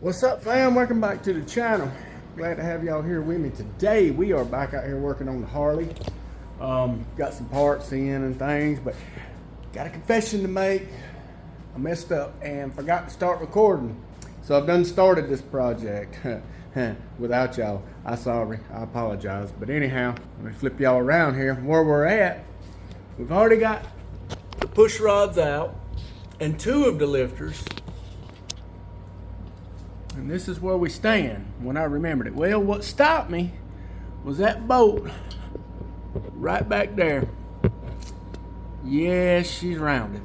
What's up, fam? Welcome back to the channel. Glad to have y'all here with me today. We are back out here working on the Harley. Got some parts in and things, but got a confession to make. I messed up and forgot to start recording. So I've done started this project without y'all. I'm sorry, I apologize. But anyhow, let me flip y'all around here. Where we're at, we've already got the push rods out and two of the lifters. And this is where we stand when I remembered it. Well, what stopped me was that bolt right back there. Yes, she's rounded.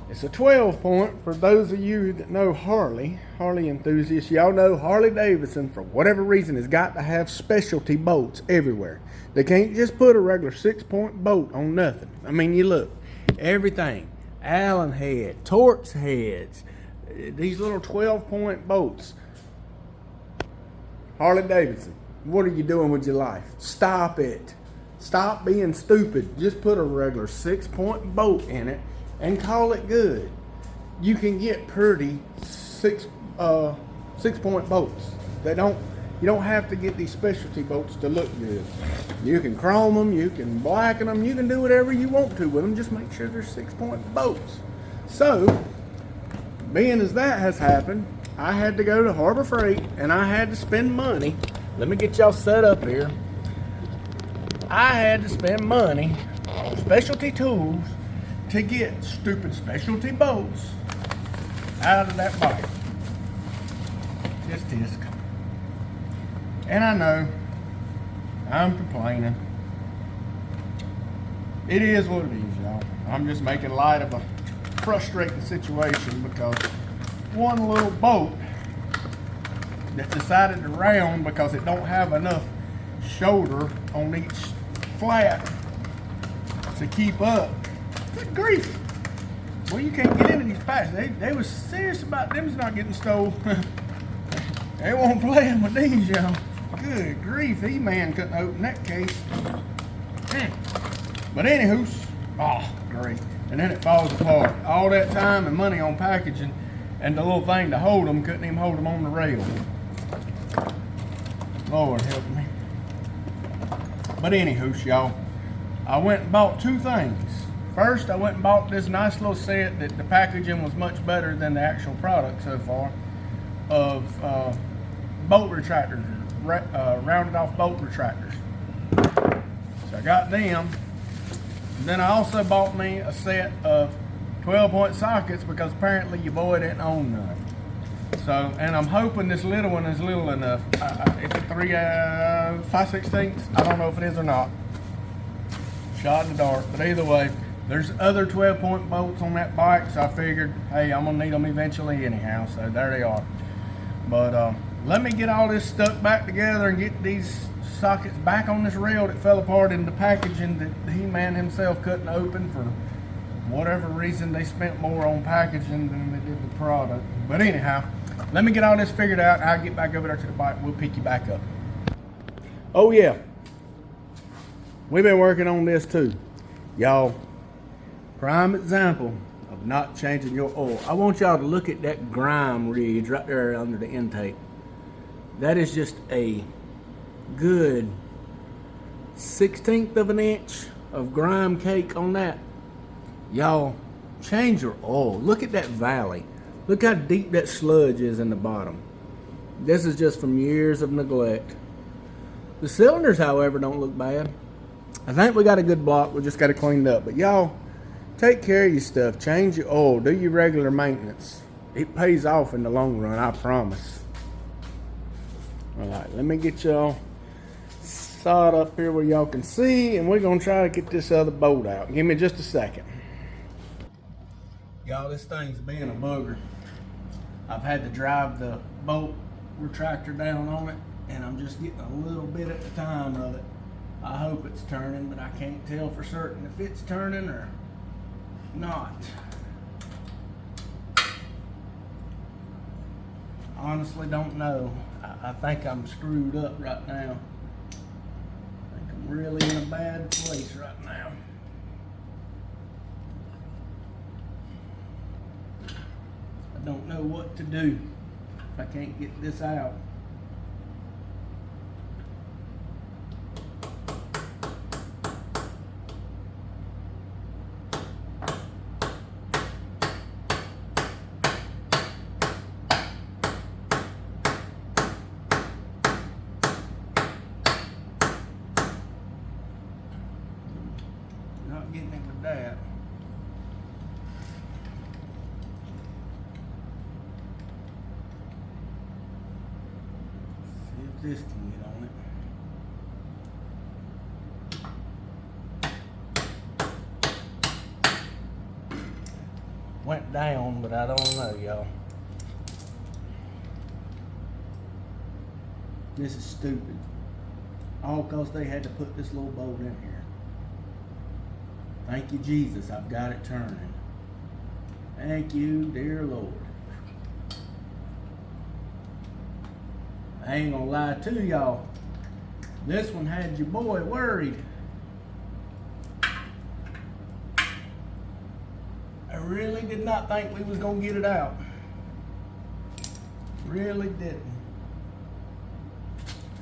It's a 12 point for those of you that know Harley enthusiasts. Y'all know Harley Davidson, for whatever reason, has got to have specialty bolts everywhere. They can't just put a regular 6-point bolt on nothing. I mean, you look, everything, Allen head, Torx heads, these little 12-point bolts. Harley Davidson, what are you doing with your life? Stop it. Stop being stupid. Just put a regular 6-point bolt in it and call it good. You can get pretty 6-point bolts. You don't have to get these specialty bolts to look good. You can chrome them, you can blacken them, you can do whatever you want to with them. Just make sure they're 6-point bolts. So, being as that has happened, I had to go to Harbor Freight and I had to spend money. Let me get y'all set up here. I had to spend money on specialty tools to get stupid specialty bolts out of that bike. Just tisk. And I know I'm complaining. It is what it is, y'all. I'm just making light of a frustrating situation because one little bolt that decided to round because it don't have enough shoulder on each flat to keep up. Good grief. Well, you can't get into these packs. They was serious about them's not getting stole. They won't playing with these, y'all. Good grief, E-Man couldn't open that case. But anywho, oh, great. And then it falls apart. All that time and money on packaging and the little thing to hold them, couldn't even hold them on the rail. Lord help me. But anywho, y'all, I went and bought two things. First, I went and bought this nice little set that the packaging was much better than the actual product so far of bolt retractors, rounded off bolt retractors. So I got them. Then I also bought me a set of 12-point sockets because apparently your boy didn't own none. So, and I'm hoping this little one is little enough. It's a 5/16. I don't know if it is or not. Shot in the dark. But either way, there's other 12-point bolts on that bike, so I figured, hey, I'm gonna need them eventually anyhow. So there they are. But let me get all this stuck back together and get these sockets back on this rail that fell apart in the packaging that He-Man himself couldn't open for whatever reason. They spent more on packaging than they did the product. But anyhow, let me get all this figured out. I'll get back over there to the bike. We'll pick you back up. Oh yeah, we've been working on this too. Y'all, prime example of not changing your oil. I want y'all to look at that grime ridge right there under the intake. That is just a good 1/16 of an inch of grime cake on that. Y'all, change your oil. Look at that valley. Look how deep that sludge is in the bottom. This is just from years of neglect. The cylinders, however, don't look bad. I think we got a good block. We just got to clean it up. But y'all, take care of your stuff. Change your oil. Do your regular maintenance. It pays off in the long run, I promise. Alright, let me get y'all sawed up here where y'all can see, and we're going to try to get this other bolt out. Give me just a second. Y'all, this thing's being a booger. I've had to drive the bolt retractor down on it, and I'm just getting a little bit at a time of it. I hope it's turning, but I can't tell for certain if it's turning or not. Honestly don't know. I think I'm screwed up right now. I think I'm really in a bad place right now. I don't know what to do. if I can't get this out. Not getting it with that. See if this can get on it. Went down, but I don't know, y'all. This is stupid. All because they had to put this little bolt in here. Thank you, Jesus, I've got it turning. Thank you, dear Lord. I ain't gonna lie to y'all. This one had your boy worried. I really did not think we was gonna get it out. Really didn't.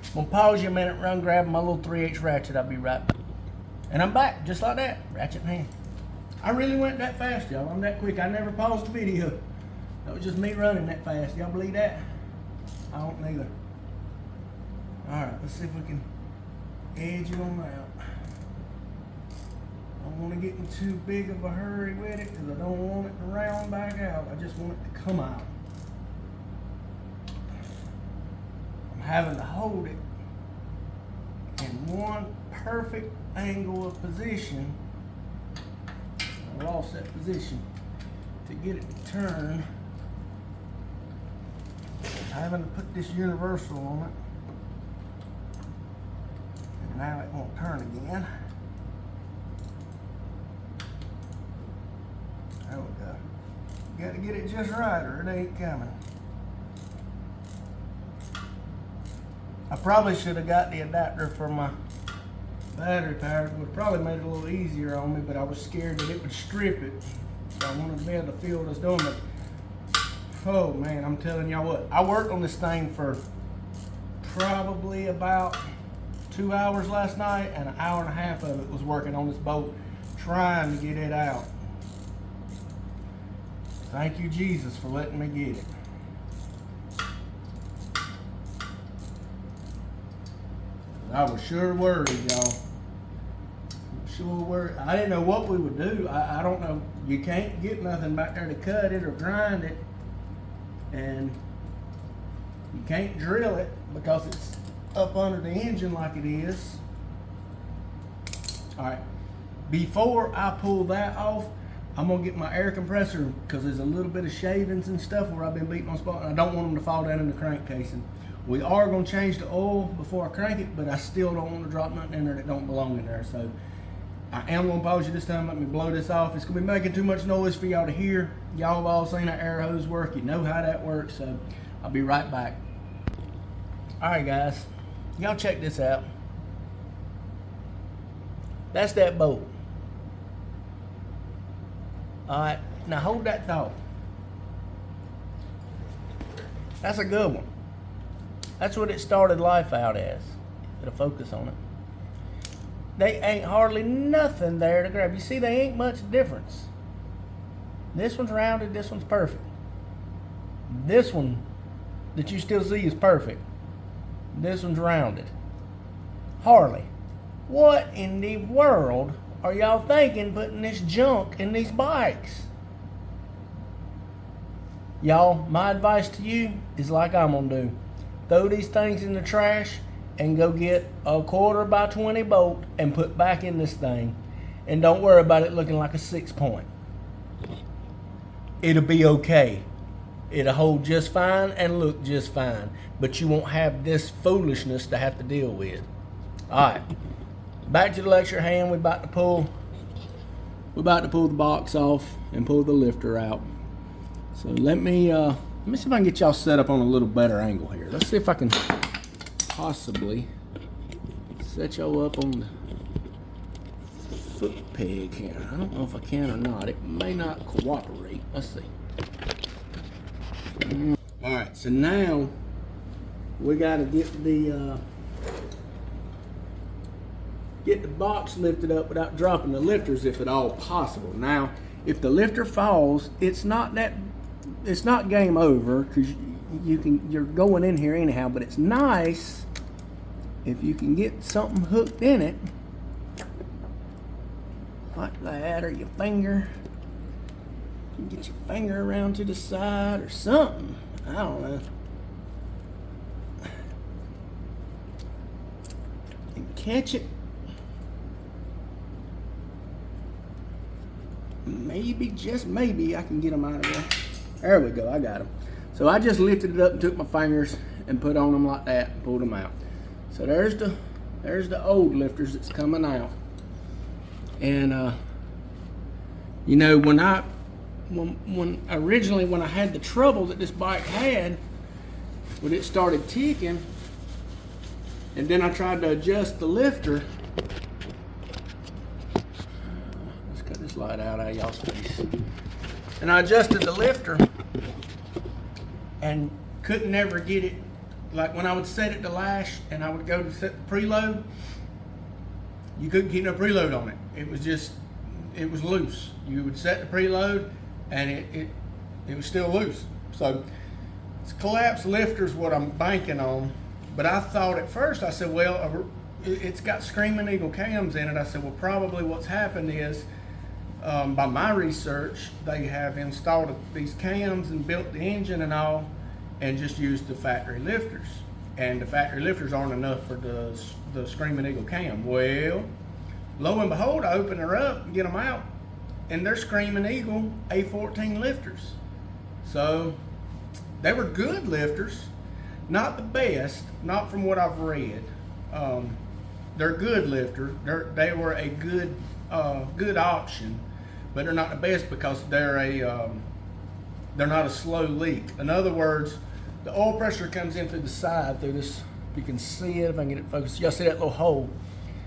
I'm gonna pause you a minute, run grab my little 3/8 ratchet. I'll be right back. And I'm back, just like that, ratchet in hand. I really went that fast, y'all. I'm that quick. I never paused the video. That was just me running that fast. Y'all believe that? I don't neither. Alright, let's see if we can edge it on out. I don't want to get in too big of a hurry with it because I don't want it to round back out. I just want it to come out. I'm having to hold it in one perfect angle of position. I lost that position to get it to turn. I'm having to put this universal on it. And now it won't turn again. There we go. Got to get it just right or it ain't coming. I probably should have got the adapter for my battery power. It would have probably made it a little easier on me, but I was scared that it would strip it. So I wanted to be able to feel what I was doing. But oh man, I'm telling y'all what, I worked on this thing for probably about 2 hours last night, and an hour and a half of it was working on this bolt, trying to get it out. Thank you, Jesus, for letting me get it. I was sure worried, y'all. Sure worried. I didn't know what we would do. I don't know. You can't get nothing back there to cut it or grind it. And you can't drill it because it's up under the engine like it is. Alright. Before I pull that off, I'm going to get my air compressor because there's a little bit of shavings and stuff where I've been beating on spot. And I don't want them to fall down in the crank casing. We are going to change the oil before I crank it, but I still don't want to drop nothing in there that don't belong in there. So I am going to pause you this time. Let me blow this off. It's going to be making too much noise for y'all to hear. Y'all have all seen that air hose work. You know how that works. So I'll be right back. All right, guys. Y'all check this out. That's that bolt. All right. Now hold that thought. That's a good one. That's what it started life out as. It'll focus on it. They ain't hardly nothing there to grab. You see, they ain't much difference. This one's rounded, this one's perfect. This one that you still see is perfect. This one's rounded. Harley, what in the world are y'all thinking putting this junk in these bikes? Y'all, my advice to you is like I'm gonna do. Throw these things in the trash and go get a 1/4x20 bolt and put back in this thing. And don't worry about it looking like a 6-point. It'll be okay. It'll hold just fine and look just fine. But you won't have this foolishness to have to deal with. Alright. Back to the lecture hand. We're about to pull the box off and pull the lifter out. So let me see if I can get y'all set up on a little better angle here. Let's see if I can possibly set y'all up on the foot peg here. I don't know if I can or not. It may not cooperate. Let's see. All right, so now we got to get the box lifted up without dropping the lifters, if at all possible. Now, if the lifter falls, it's not game over, because you're going in here anyhow. But it's nice if you can get something hooked in it, like that, or your finger. You can get your finger around to the side or something. I don't know. And catch it. Maybe, just maybe, I can get them out of there. There we go, I got them. So I just lifted it up and took my fingers and put on them like that and pulled them out. So there's the old lifters that's coming out. And you know, when originally when I had the trouble that this bike had, when it started ticking, and then I tried to adjust the lifter. Let's cut this light out of y'all's face. And I adjusted the lifter and couldn't ever get it. Like when I would set it to lash and I would go to set the preload, you couldn't keep no preload on it. It was loose. You would set the preload and it was still loose. So it's collapsed lifter's what I'm banking on. But I thought at first, I said, well, it's got Screaming Eagle cams in it. I said, well, probably what's happened is, by my research, they have installed these cams and built the engine and all, and just used the factory lifters. And the factory lifters aren't enough for the Screaming Eagle cam. Well, lo and behold, I open her up and get them out, and they're Screaming Eagle A14 lifters. So they were good lifters, not the best, not from what I've read. They're good lifters. They were a good option, but they're not the best because they're not a slow leak. In other words, the oil pressure comes in through the side, through this. You can see it if I can get it focused. Y'all see that little hole?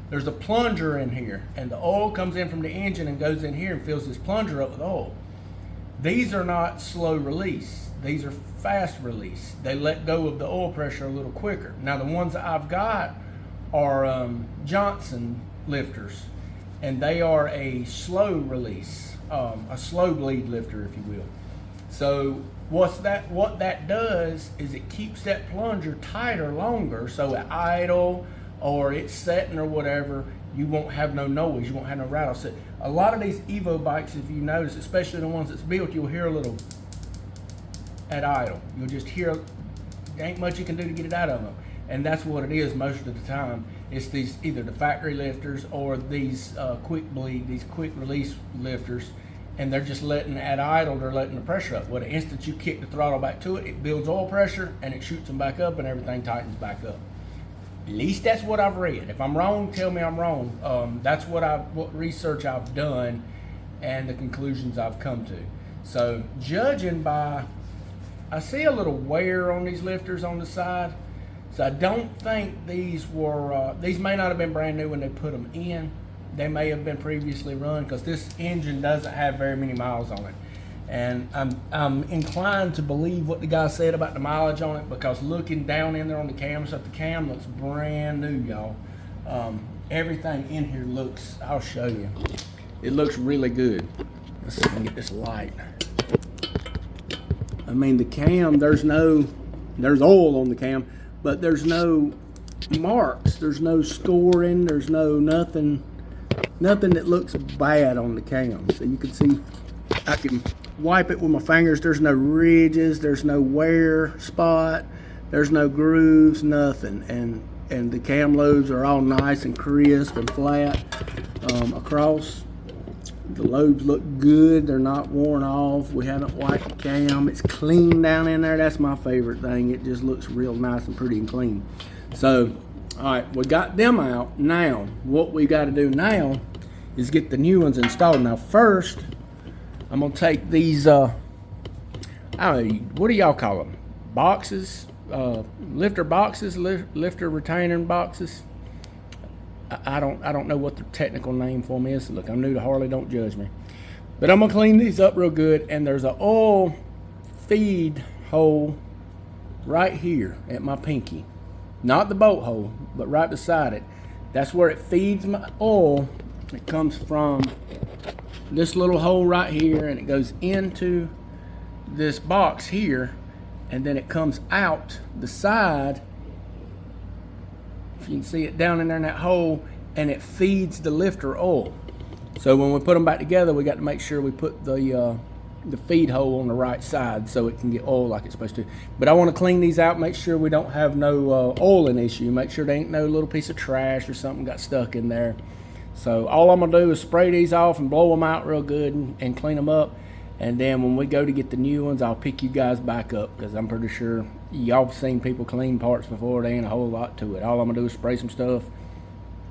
There's a plunger in here, and the oil comes in from the engine and goes in here and fills this plunger up with oil. These are not slow release. These are fast release. They let go of the oil pressure a little quicker. Now the ones that I've got are Johnson lifters, and they are a slow release, a slow bleed lifter, if you will. So what that does is it keeps that plunger tighter longer, so at idle or it's setting or whatever, you won't have no noise, you won't have no rattle. So a lot of these Evo bikes, if you notice, especially the ones that's built, you'll hear a little at idle. You'll just hear, there ain't much you can do to get it out of them. And that's what it is most of the time. It's these, either the factory lifters or these quick bleed, these quick release lifters, and they're just letting, at idle, they're letting the pressure up. Well, the instant you kick the throttle back to it, it builds oil pressure and it shoots them back up and everything tightens back up. At least that's what I've read. If I'm wrong, tell me I'm wrong. That's what research I've done and the conclusions I've come to. So judging by, I see a little wear on these lifters on the side. So I don't think these were, these may not have been brand new when they put them in. They may have been previously run, because this engine doesn't have very many miles on it. And I'm inclined to believe what the guy said about the mileage on it, because looking down in there on the cam stuff, the cam looks brand new, y'all. Everything in here looks, I'll show you. It looks really good. Let's see if I can get this light. I mean, the cam, there's oil on the cam, but there's no marks, there's no scoring, there's no nothing that looks bad on the cam. So you can see, I can wipe it with my fingers. There's no ridges, there's no wear spot, there's no grooves, nothing. And the cam lobes are all nice and crisp and flat across. The lobes look good, they're not worn off. We haven't wiped the cam. It's clean down in there. That's my favorite thing. It just looks real nice and pretty and clean. So, all right, we got them out. Now, what we got to do now is get the new ones installed. Now, first, I'm gonna take these, I don't know, what do y'all call them? Boxes, lifter boxes, lifter retaining boxes. I don't know what the technical name for them is. Look, I'm new to Harley, don't judge me. But I'm gonna clean these up real good, and there's an oil feed hole right here at my pinky. Not the bolt hole, but right beside it. That's where it feeds my oil. It comes from this little hole right here, and it goes into this box here, and then it comes out the side, if you can see it down in there in that hole, and it feeds the lifter oil. So when we put them back together, we got to make sure we put the feed hole on the right side so it can get oil like it's supposed to. But I want to clean these out, make sure we don't have no oiling issue, make sure there ain't no little piece of trash or something got stuck in there. So all I'm gonna do is spray these off and blow them out real good and clean them up. And then when we go to get the new ones, I'll pick you guys back up, because I'm pretty sure y'all have seen people clean parts before. There ain't a whole lot to it. All I'm gonna do is spray some stuff,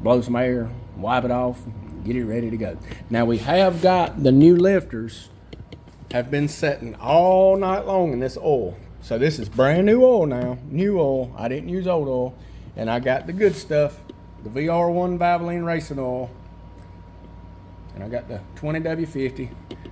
blow some air, wipe it off, get it ready to go. Now we have got the new lifters have been setting all night long in this oil. So this is brand new oil now, new oil. I didn't use old oil. And I got the good stuff, the VR1 Valvoline Racing Oil. And I got the 20W50.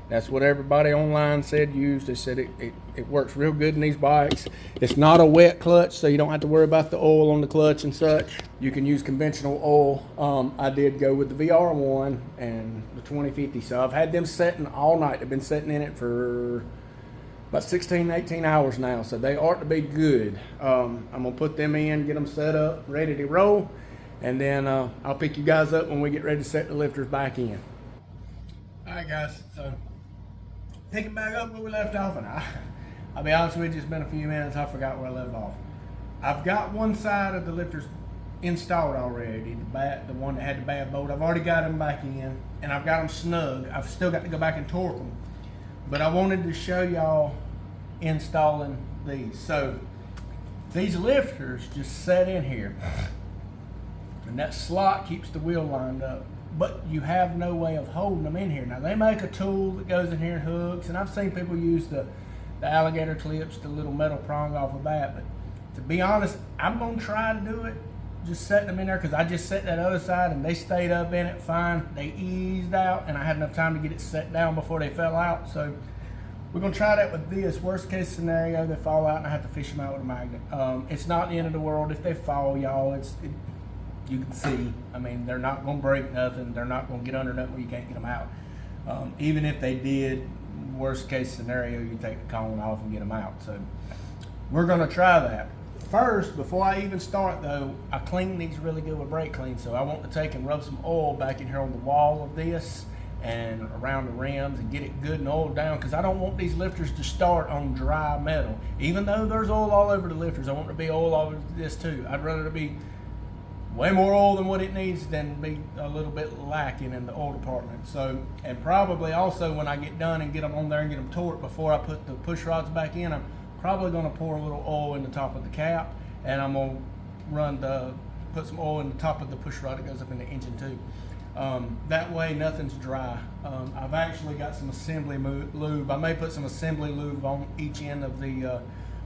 That's what everybody online said used. They said it works real good in these bikes. It's not a wet clutch, so you don't have to worry about the oil on the clutch and such. You can use conventional oil. I did go with the VR1 and the 2050. So I've had them setting all night. They've been setting in it for about 16, 18 hours now. So they ought to be good. I'm gonna put them in, get them set up, ready to roll. And then I'll pick you guys up when we get ready to set the lifters back in. All right, guys, so picking back up where we left off, and I'll be honest with you, it's been a few minutes. I forgot where I left off. I've got one side of the lifters installed already, the one that had the bad bolt. I've already got them back in, and I've got them snug. I've still got to go back and torque them, but I wanted to show y'all installing these. So these lifters just set in here, and that slot keeps the wheel lined up. But you have no way of holding them in here. Now they make a tool that goes in here and hooks, and I've seen people use the alligator clips, the little metal prong off of that. But to be honest, I'm gonna try to do it, just setting them in there, because I just set that other side and they stayed up in it fine. They eased out, and I had enough time to get it set down before they fell out. So we're gonna try that with this. Worst case scenario, they fall out and I have to fish them out with a magnet. It's not the end of the world if they fall, y'all. You can see, I mean, they're not going to break nothing. They're not going to get under nothing where you can't get them out. Even if they did, worst case scenario, you take the cone off and get them out. So we're going to try that. First, before I even start though, I clean these really good with brake clean. So I want to take and rub some oil back in here on the wall of this and around the rims and get it good and oiled down, because I don't want these lifters to start on dry metal. Even though there's oil all over the lifters, I want there to be oil all over this too. I'd rather it be way more oil than what it needs than be a little bit lacking in the oil department. So, and probably also when I get done and get them on there and get them torqued before I put the push rods back in, I'm probably going to pour a little oil in the top of the cap, and I'm going to put some oil in the top of the push rod that goes up in the engine too. That way nothing's dry. I've actually got some assembly lube. I may put some assembly lube on each end of the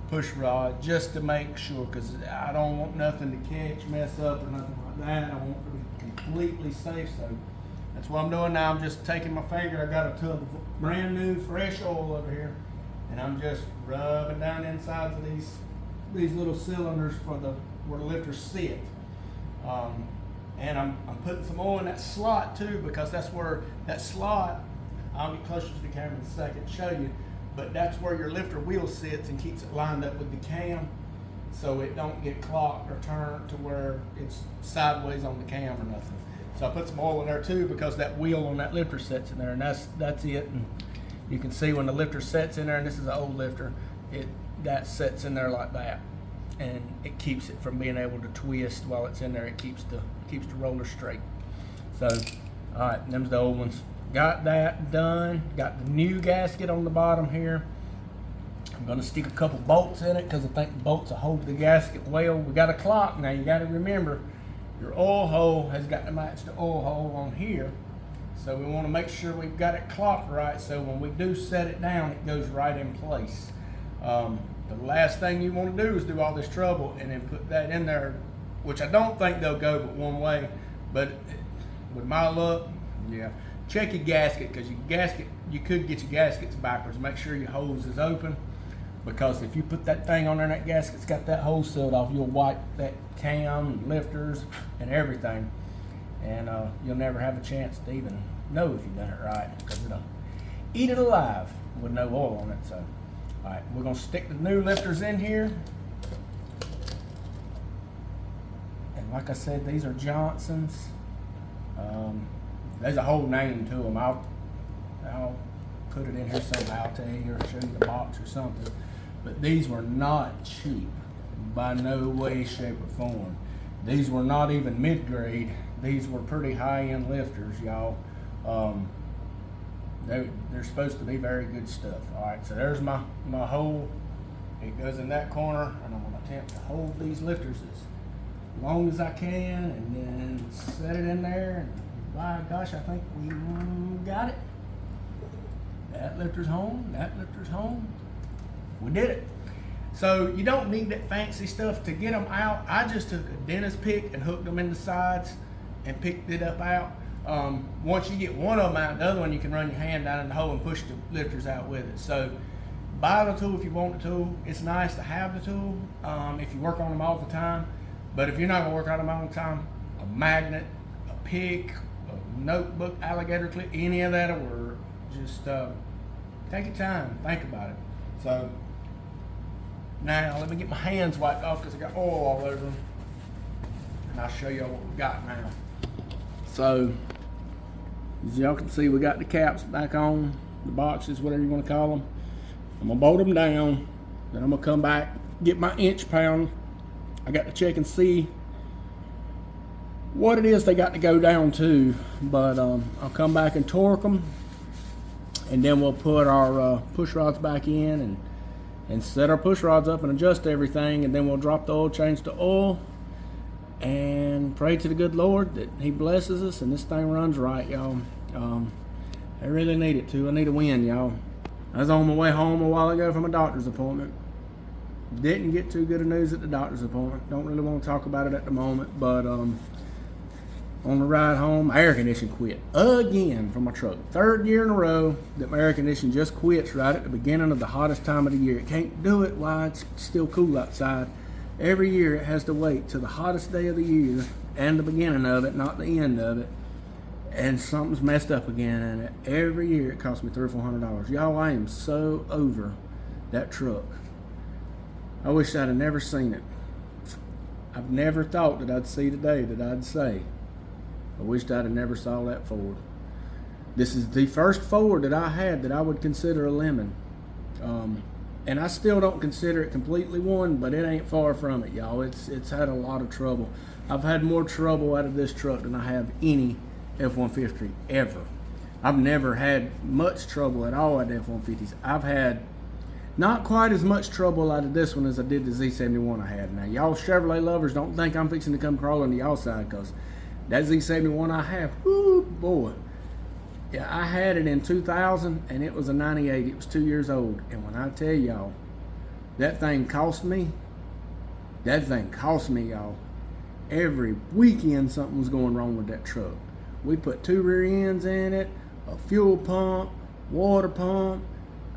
push rod just to make sure, because I don't want nothing to catch, mess up, or nothing like that. I want it to be completely safe. So that's what I'm doing now. I'm just taking my finger. I got a tub of brand new fresh oil over here, and I'm just rubbing down the insides of these little cylinders for where the lifters sit. And I'm putting some oil in that slot too, because that's where that slot, I'll get closer to the camera in a second to show you, but that's where your lifter wheel sits and keeps it lined up with the cam, so it don't get clocked or turned to where it's sideways on the cam or nothing. So I put some oil in there too, because that wheel on that lifter sets in there, and that's it. And you can see when the lifter sets in there, and this is an old lifter, that sets in there like that, and it keeps it from being able to twist while it's in there. It keeps the roller straight. So all right, them's the old ones. Got that done. Got the new gasket on the bottom here. I'm gonna stick a couple bolts in it, because I think the bolts will hold the gasket well. We got a clock. Now you got to remember, your oil hole has got to match the oil hole on here. So we want to make sure we've got it clocked right, so when we do set it down, it goes right in place. The last thing you want to do is do all this trouble and then put that in there, which I don't think they'll go but one way. But with my luck, yeah. Check your gasket, because you could get your gaskets backwards. Make sure your hose is open. because if you put that thing on there and that gasket's got that hole sealed off, you'll wipe that cam and lifters and everything, and you'll never have a chance to even know if you've done it right, because it'll eat it alive with no oil on it. So, all right, we're gonna stick the new lifters in here. And like I said, these are Johnson's. There's a whole name to them. I'll put it in here somehow, tell you, or show you the box or something. But these were not cheap by no way, shape, or form. These were not even mid-grade. These were pretty high-end lifters, y'all. They're supposed to be very good stuff. All right, so there's my hole. It goes in that corner, and I'm gonna attempt to hold these lifters as long as I can, and then set it in there. And by gosh, I think we got it. That lifter's home, that lifter's home. We did it. So you don't need that fancy stuff to get them out. I just took a dentist pick and hooked them in the sides and picked it up out. Once you get one of them out, the other one you can run your hand down in the hole and push the lifters out with it. So buy the tool if you want the tool. It's nice to have the tool if you work on them all the time. But if you're not gonna work on them all the time, a magnet, a pick, a notebook, alligator clip, any of that'll work. Just take your time, think about it. So now let me get my hands wiped off because I got oil all over them, and I'll show you what we got now. So as y'all can see, we got the caps back on, the boxes, whatever you want to call them. I'm gonna bolt them down, then I'm gonna come back, get my inch pound. I got to check and see what it is they got to go down to, but I'll come back and torque them, and then we'll put our push rods back in and set our push rods up and adjust everything, and then we'll drop the oil, change the oil, and pray to the good Lord that he blesses us and this thing runs right, y'all. I really need it to. I need a win, y'all. I was on my way home a while ago from a doctor's appointment. Didn't get too good of news at the doctor's appointment. Don't really want to talk about it at the moment, but on the ride home, my air conditioning quit again from my truck. 3rd year in a row that my air conditioning just quits right at the beginning of the hottest time of the year. It can't do it while it's still cool outside. Every year it has to wait till the hottest day of the year and the beginning of it, not the end of it. And something's messed up again, and every year it costs me $300 or $400. Y'all, I am so over that truck. I wish I'd have never seen it. I've never thought that I'd see the day that I'd say, I wished I'd have never saw that Ford. This is the first Ford that I had that I would consider a lemon. And I still don't consider it completely one, but it ain't far from it, y'all. It's had a lot of trouble. I've had more trouble out of this truck than I have any F-150 ever. I've never had much trouble at all at F-150s. I've had not quite as much trouble out of this one as I did the Z71 I had. Now, y'all Chevrolet lovers, don't think I'm fixing to come crawling to y'all side, because that Z71 I have, whoo, boy. Yeah, I had it in 2000, and it was a 98. It was 2 years old. And when I tell y'all, that thing cost me, y'all. Every weekend something was going wrong with that truck. We put 2 rear ends in it, a fuel pump, water pump.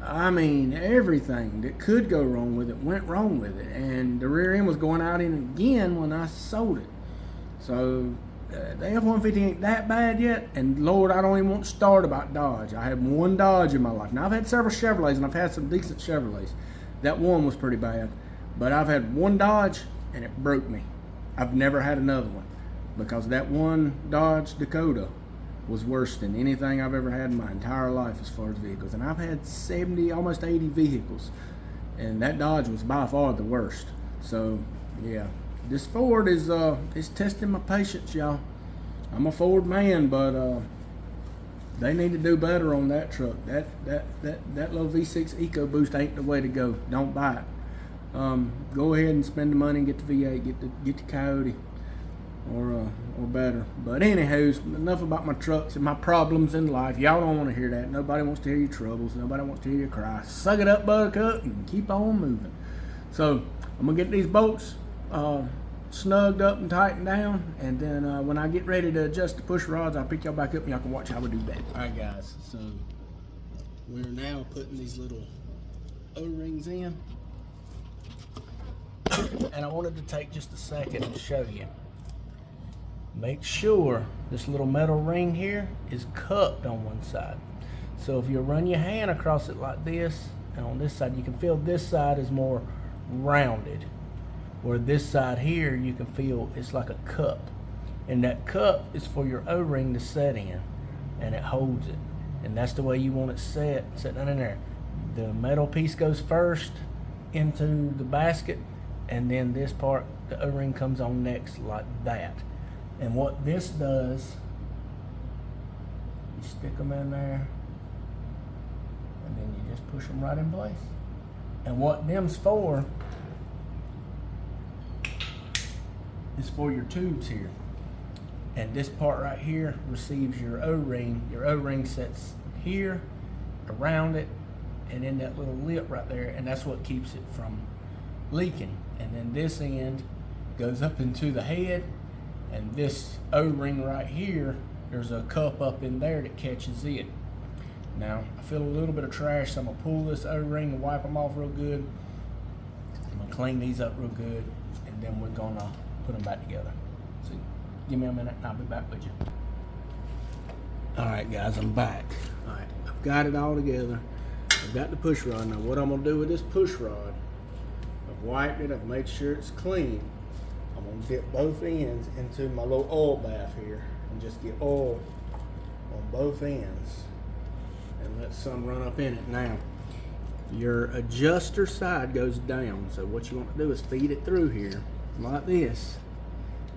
I mean, everything that could go wrong with it went wrong with it. And the rear end was going out in again when I sold it. So the F-150 ain't that bad yet. And Lord, I don't even want to start about Dodge. I have one Dodge in my life. Now, I've had several Chevrolets, and I've had some decent Chevrolets. That one was pretty bad. But I've had one Dodge, and it broke me. I've never had another one, because that one Dodge Dakota was worse than anything I've ever had in my entire life as far as vehicles. And I've had 70, almost 80 vehicles, and that Dodge was by far the worst. So yeah, this Ford is testing my patience, y'all. I'm a Ford man, but they need to do better on that truck. That little V6 EcoBoost ain't the way to go. Don't buy it. Go ahead and spend the money and get the V8, get the Coyote, or better. But anywho, enough about my trucks and my problems in life. Y'all don't want to hear that. Nobody wants to hear your troubles. Nobody wants to hear you cry. Suck it up, buttercup, and keep on moving. So I'm gonna get these bolts snugged up and tightened down, and then when I get ready to adjust the push rods, I'll pick y'all back up and y'all can watch how we do that. All right, guys. So we're now putting these little O-rings in. And I wanted to take just a second and show you. Make sure this little metal ring here is cupped on one side. So if you run your hand across it like this, and on this side, you can feel this side is more rounded. Where this side here, you can feel it's like a cup. And that cup is for your O-ring to set in, and it holds it. And that's the way you want it set down in there. The metal piece goes first into the basket, and then this part, the O-ring comes on next like that. And what this does, you stick them in there, and then you just push them right in place. And what them's for is for your tubes here. And this part right here receives your O-ring. Your O-ring sets here, around it, and in that little lip right there, and that's what keeps it from leaking. And then this end goes up into the head, and this O-ring right here, there's a cup up in there that catches it. Now, I feel a little bit of trash, so I'm gonna pull this O-ring and wipe them off real good. I'm gonna clean these up real good, and then we're gonna put them back together. So give me a minute and I'll be back with you. All right, guys, I'm back. All right, I've got it all together. I've got the push rod. Now, what I'm gonna do with this push rod, I've wiped it, I've made sure it's clean. I'm gonna dip both ends into my little oil bath here and just get oil on both ends and let some run up in it. Now, your adjuster side goes down, so what you want to do is feed it through here like this.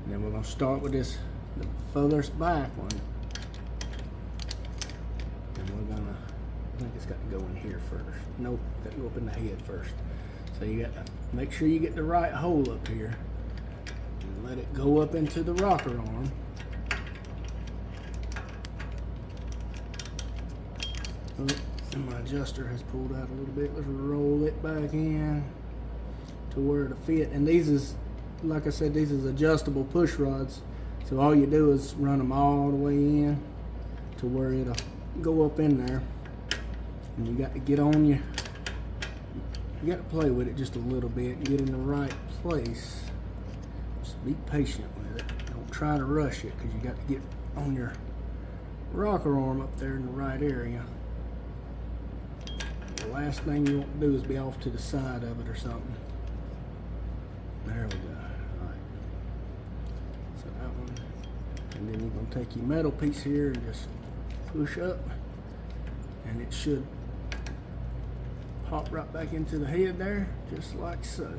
And then we're gonna start with this, the furthest back one. And we're gonna, I think it's got to go in here first. Nope, got to go up in the head first. So you got to make sure you get the right hole up here. And let it go up into the rocker arm. Oh, and my adjuster has pulled out a little bit. Let's roll it back in to where it'll fit. And these is, like I said, these is adjustable push rods. So all you do is run them all the way in to where it'll go up in there. And you got to get on you got to play with it just a little bit and get in the right place. Just be patient with it. Don't try to rush it, because you got to get on your rocker arm up there in the right area. The last thing you want to do is be off to the side of it or something. There we go. Alright. So that one. And then you're going to take your metal piece here and just push up. And it should pop right back into the head there, just like so.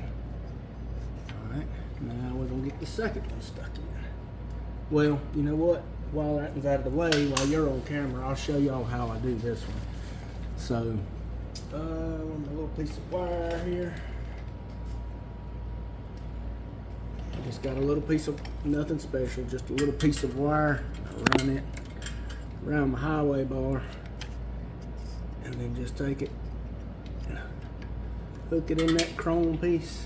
Alright, now we're going to get the second one stuck in. Well, you know what? While that one's out of the way, while you're on camera, I'll show y'all how I do this one. So, a little piece of wire here. I just got a little piece of, nothing special, just a little piece of wire. I run it around my highway bar, and then just take it, hook it in that chrome piece,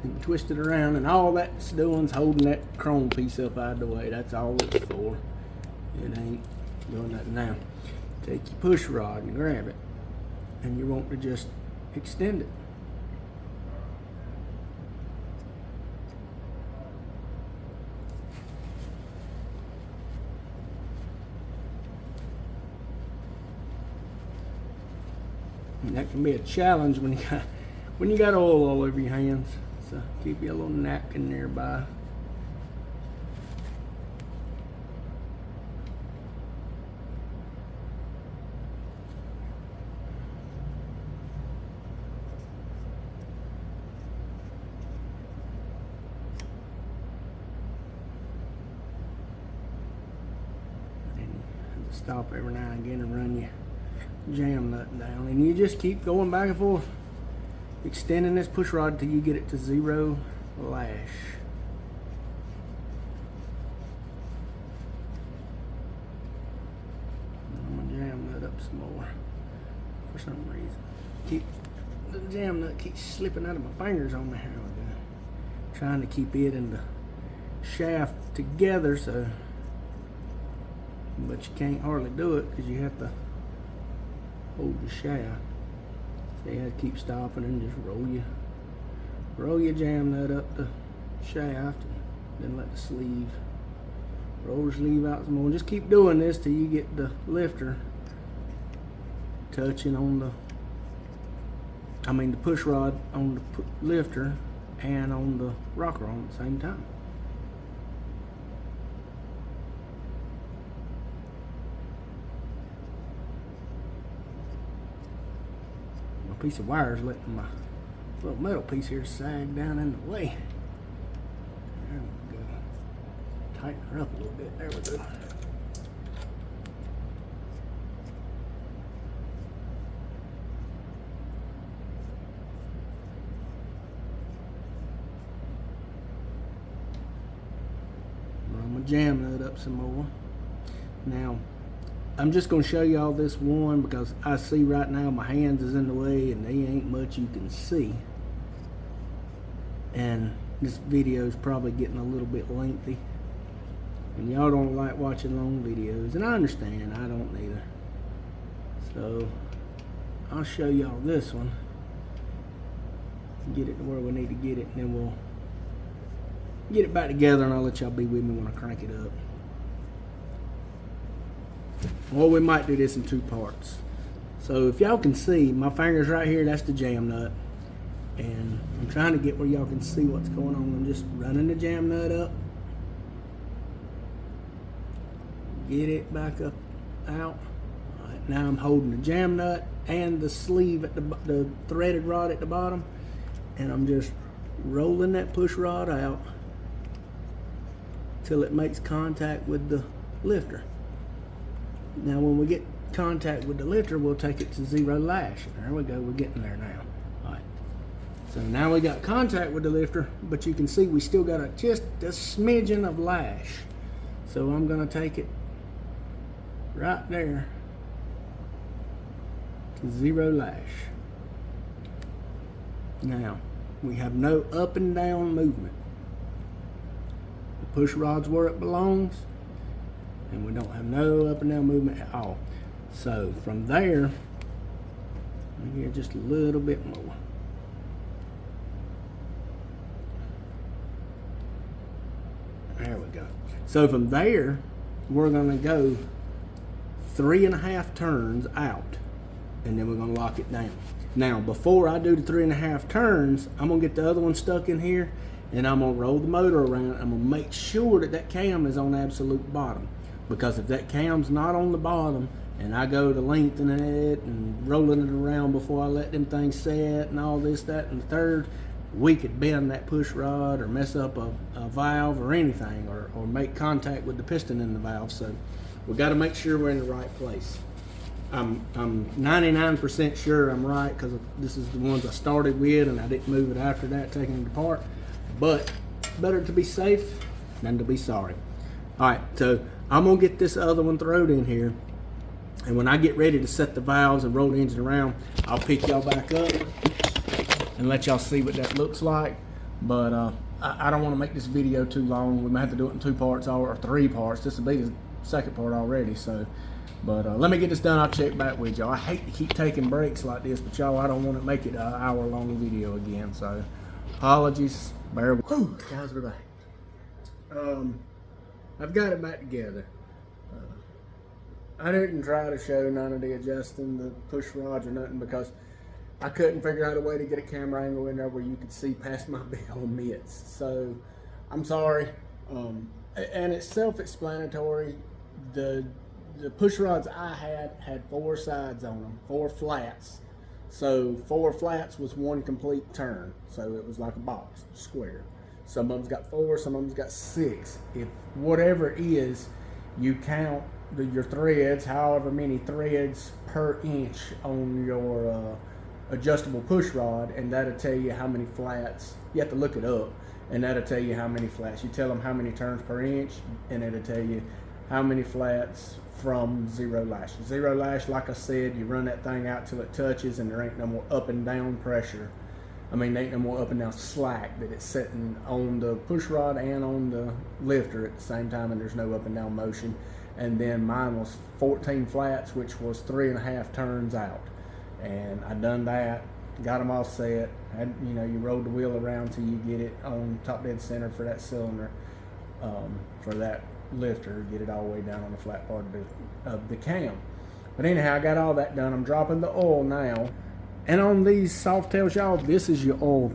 and twist it around, and all that's doing is holding that chrome piece up out of the way. That's all it's for. It ain't doing nothing. Now, take your push rod and grab it, and you want to just extend it. And that can be a challenge when you got oil all over your hands. So keep your little napkin nearby. And you have to stop every now and again and run your jam nut down, and you just keep going back and forth, extending this push rod until you get it to 0 lash. I'm gonna jam nut up some more for some reason. The jam nut keeps slipping out of my fingers on me. Here we go. Trying to keep it and the shaft together, so, but you can't hardly do it because you have to hold the shaft. So you have to keep stopping and just roll your jam nut up the shaft, and then let the sleeve roll the sleeve out some more. Just keep doing this till you get the lifter touching on the push rod on the lifter and on the rocker on at the same time. My piece of wire is letting my little metal piece here sag down in the way. There we go. Tighten her up a little bit. There we go. Run my jam nut up some more. Now, I'm just going to show y'all this one because I see right now my hands is in the way and they ain't much you can see. And this video is probably getting a little bit lengthy. And y'all don't like watching long videos, and I understand, I don't either. So, I'll show y'all this one. Get it to where we need to get it, and then we'll get it back together, and I'll let y'all be with me when I crank it up. Or we might do this in two parts. So if y'all can see, my finger's right here, that's the jam nut. And I'm trying to get where y'all can see what's going on. I'm just running the jam nut up. Get it back up, out. All right, now I'm holding the jam nut and the sleeve at the threaded rod at the bottom. And I'm just rolling that push rod out till it makes contact with the lifter. Now when we get contact with the lifter, we'll take it to 0 lash. There we go, we're getting there now. All right. So now we got contact with the lifter, but you can see we still got just a smidgen of lash. So I'm gonna take it right there to 0 lash. Now, we have no up and down movement. The push rod's where it belongs, and we don't have no up and down movement at all. So from there, we get just a little bit more. There we go. So from there, we're gonna go 3.5 turns out, and then we're gonna lock it down. Now, before I do the 3.5 turns, I'm gonna get the other one stuck in here, and I'm gonna roll the motor around. I'm gonna make sure that that cam is on absolute bottom, because if that cam's not on the bottom, and I go to lengthening it and rolling it around before I let them things set and all this, that, and the third, we could bend that push rod or mess up a valve or anything, or make contact with the piston in the valve. So we got to make sure we're in the right place. I'm 99% sure I'm right, because this is the ones I started with and I didn't move it after that, taking it apart. But better to be safe than to be sorry. All right, so I'm gonna get this other one thrown in here, and when I get ready to set the valves and roll the engine around, I'll pick y'all back up and let y'all see what that looks like. But I don't want to make this video too long. We might have to do it in 2 parts or 3 parts. This will be the second part already. So, but let me get this done. I'll check back with y'all. I hate to keep taking breaks like this, but y'all, I don't want to make it an hour-long video again. So, apologies. Bear with me. Guys, we're back. I've got it back together. I didn't try to show none of the adjusting the push rods or nothing, because I couldn't figure out a way to get a camera angle in there where you could see past my big old mitts. So I'm sorry. And it's self-explanatory. The push rods I had 4 sides on them, 4 flats. So 4 flats was 1 complete turn. So it was like a box, square. Some of them's got 4, some of them's got 6. If whatever it is, you count your threads, however many threads per inch on your adjustable push rod, and that'll tell you how many flats. You have to look it up, and that'll tell you how many flats. You tell them how many turns per inch, and it'll tell you how many flats from 0 lash. 0 lash, like I said, you run that thing out till it touches, and there ain't no more up and down pressure. I mean, there ain't no more up and down slack that it's setting on the push rod and on the lifter at the same time, and there's no up and down motion. And then mine was 14 flats, which was 3.5 turns out. And I done that got them all set. And you roll the wheel around till you get it on top dead center for that cylinder, for that lifter, get it all the way down on the flat part of the cam. But anyhow, I got all that done. I'm dropping the oil now. And on these Softails, y'all, this is your oil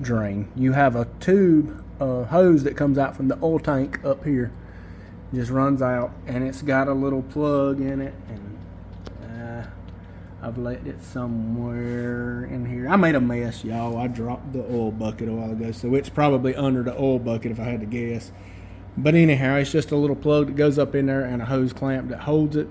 drain. You have a tube, hose that comes out from the oil tank up here. Just runs out, and it's got a little plug in it, and I've let it somewhere in here. I made a mess, y'all. I dropped the oil bucket a while ago, so it's probably under the oil bucket if I had to guess. But anyhow, it's just a little plug that goes up in there and a hose clamp that holds it.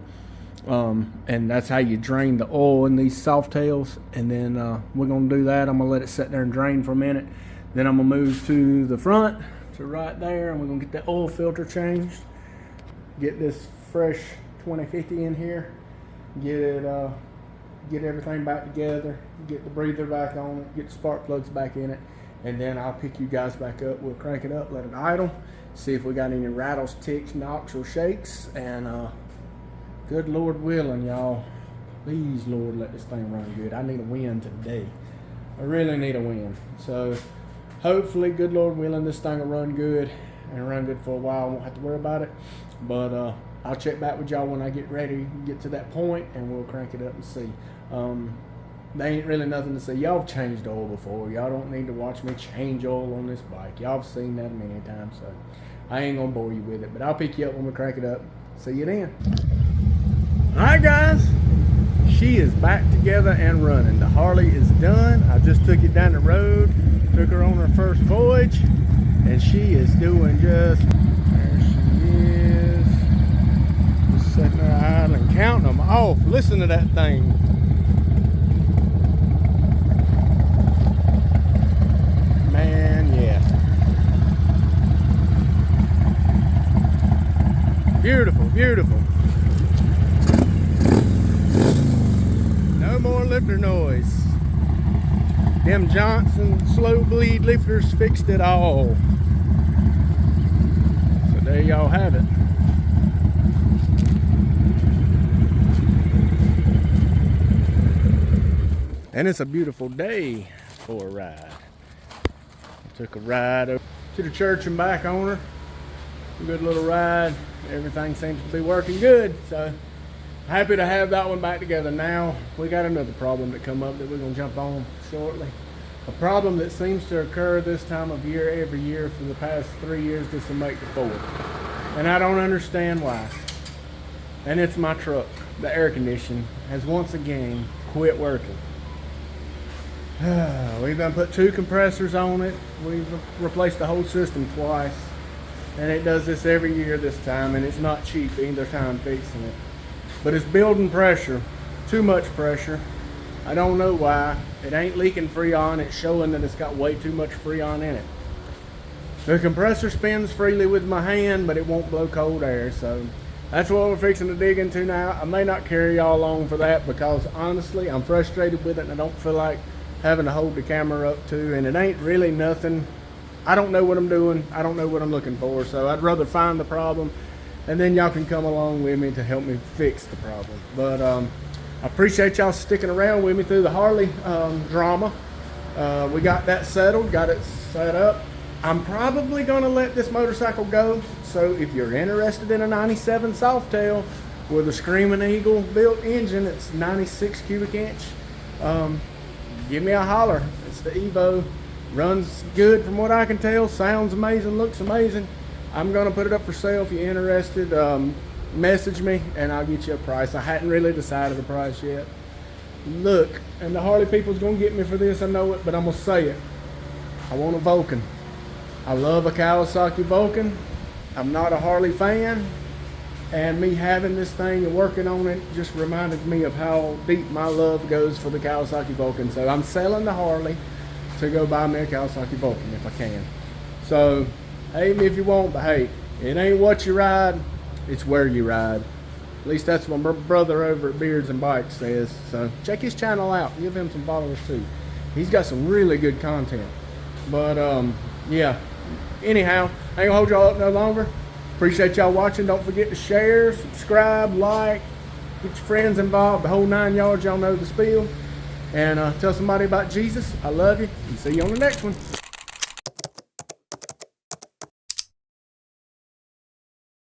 And that's how you drain the oil in these Softails. And then we're going to do that. I'm going to let it sit there and drain for a minute. Then I'm going to move to the front, to right there, and we're going to get the oil filter changed. Get this fresh 2050 in here. Get everything back together. Get the breather back on it. Get the spark plugs back in it. And then I'll pick you guys back up. We'll crank it up, let it idle. See if we got any rattles, ticks, knocks, or shakes. And good Lord willing, y'all, please, Lord, let this thing run good. I need a win today. I really need a win. So hopefully, good Lord willing, this thing will run good and run good for a while. I won't have to worry about it. But I'll check back with y'all when I get ready to get to that point, and we'll crank it up and see. There ain't really nothing to say. Y'all have changed oil before. Y'all don't need to watch me change oil on this bike. Y'all have seen that many times, so I ain't gonna bore you with it. But I'll pick you up when we crank it up. See you then. All right, guys. She is back together and running. The Harley is done. I just took it down the road, took her on her first voyage, and she is doing just, there she is, just sitting there idling, counting them off. Listen to that thing. Man, yeah. Beautiful, beautiful. No more lifter noise. Them Johnson slow bleed lifters fixed it all. So there y'all have it. And it's a beautiful day for a ride. Took a ride over to the church and back on her. A good little ride. Everything seems to be working good. So happy to have that one back together. Now we got another problem that come up that we're going to jump on shortly. A problem that seems to occur this time of year every year for the past 3 years. This will make the fourth. And I don't understand why. And it's my truck. The air conditioning has once again quit working. We've done put 2 compressors on it. We've replaced the whole system twice. And it does this every year this time, and it's not cheap either time fixing it. But it's building pressure, too much pressure. I don't know why. It ain't leaking Freon. It's showing that it's got way too much Freon in it. The compressor spins freely with my hand, but it won't blow cold air. So that's what we're fixing to dig into now. I may not carry y'all along for that because honestly, I'm frustrated with it and I don't feel like having to hold the camera up to, and it ain't really nothing. I don't know what I'm doing. I don't know what I'm looking for. So I'd rather find the problem and then y'all can come along with me to help me fix the problem. But I appreciate y'all sticking around with me through the Harley drama. We got that settled, got it set up. I'm probably gonna let this motorcycle go. So if you're interested in a 97 Softail with a Screaming Eagle built engine, it's 96 cubic inch. Give me a holler. It's the Evo. Runs good from what I can tell. Sounds amazing, looks amazing. I'm gonna put it up for sale if you're interested. Message me and I'll get you a price. I hadn't really decided the price yet. Look, and the Harley people's gonna get me for this, I know it, but I'm gonna say it. I want a Vulcan. I love a Kawasaki Vulcan. I'm not a Harley fan, and me having this thing and working on it just reminded me of how deep my love goes for the Kawasaki Vulcan. So I'm selling the Harley to go buy me a Kawasaki Vulcan if I can. So hate me if you want, but hey, it ain't what you ride, it's where you ride. At least that's what my brother over at Beards and Bikes says. So check his channel out, give him some followers too. He's got some really good content. But yeah, anyhow, I ain't gonna hold y'all up no longer. Appreciate y'all watching. Don't forget to share, subscribe, like, get your friends involved, the whole 9 yards. Y'all know the spiel. and tell somebody about Jesus. I love you, and see you on the next one.